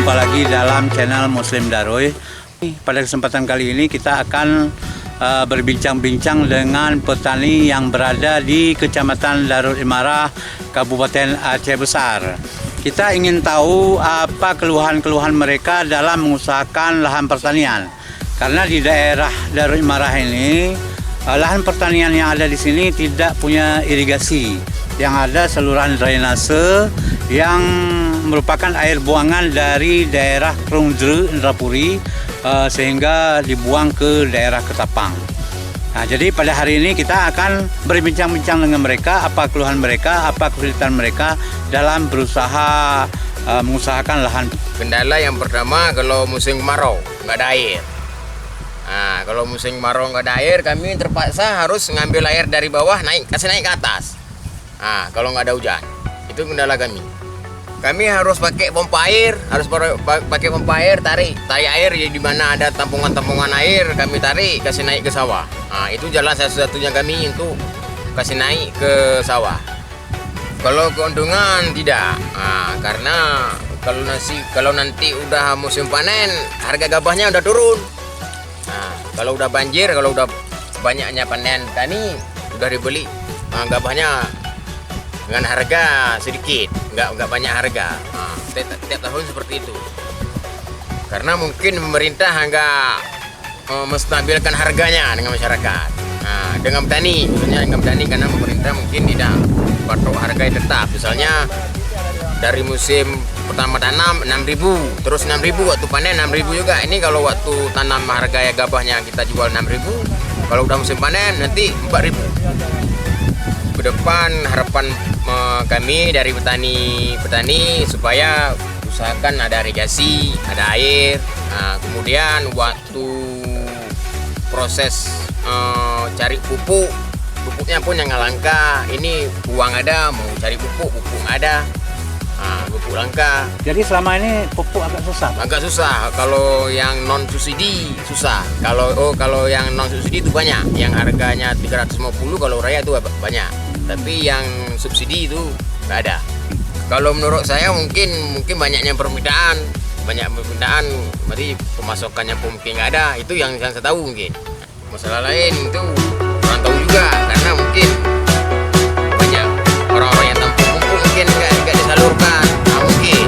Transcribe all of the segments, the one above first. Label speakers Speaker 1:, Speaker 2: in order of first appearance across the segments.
Speaker 1: Jumpa lagi dalam channel Muslim Daroy. Pada kesempatan kali ini kita akan berbincang-bincang dengan petani yang berada di Kecamatan Darul Imarah, Kabupaten Aceh Besar. Kita ingin tahu apa keluhan-keluhan mereka dalam mengusahakan lahan pertanian. Karena di daerah Darul Imarah ini, lahan pertanian yang ada di sini tidak punya irigasi. Yang ada saluran drainase yang merupakan air buangan dari daerah Krungdre, Indrapuri, sehingga dibuang ke daerah Ketapang. Nah, jadi pada hari ini kita akan berbincang-bincang dengan mereka, apa keluhan mereka, apa kesulitan mereka dalam berusaha mengusahakan lahan.
Speaker 2: Kendala yang pertama kalau musim kemarau nggak ada air. Nah, kalau musim kemarau nggak ada air, kami terpaksa harus ngambil air dari bawah kasih naik ke atas. Nah, kalau nggak ada hujan, itu kendala kami. Kami harus pakai pompa air, tarik air di mana ada tampungan-tampungan air, kami tarik kasih naik ke sawah. Nah, itu jalan satu-satunya kami untuk kasih naik ke sawah. Kalau keuntungan tidak, karena kalau nanti udah musim panen, harga gabahnya udah turun. Nah, kalau udah banjir, kalau udah banyaknya panen tani, udah dibeli gabahnya dengan harga sedikit, nggak banyak harga. Nah, tiap tahun seperti itu. Karena mungkin pemerintah nggak menstabilkan harganya dengan masyarakat. Nah, dengan petani, khususnya dengan petani, karena pemerintah mungkin tidak patok harga yang tetap. Misalnya dari musim pertama tanam 6.000, terus 6.000 waktu panen 6.000 juga. Ini kalau waktu tanam harga gabahnya kita jual 6.000, kalau udah musim panen nanti 4.000. Ke depan harapan kami dari petani supaya usahakan ada irigasi, ada air. Nah, kemudian waktu proses cari pupuknya pun yang langka. Ini uang ada, mau cari pupuk nggak ada. Pupuk langka. Jadi selama ini pupuk agak susah. Agak susah. Kalau yang non subsidi susah. Kalau yang non subsidi itu banyak. Yang harganya 350, kalau raya itu banyak. Tapi yang subsidi itu nggak ada. Kalau menurut saya mungkin banyaknya permintaan, berarti pemasokannya pun mungkin nggak ada. Itu yang saya tahu mungkin. Masalah lain itu kurang tahu juga, karena mungkin banyak orang-orang yang tampung pupuk mungkin nggak disalurkan. Nah, mungkin.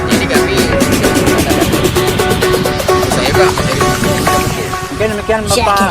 Speaker 2: Jadi kami saya juga mencari pupuk.
Speaker 1: Mungkin demikian Bapak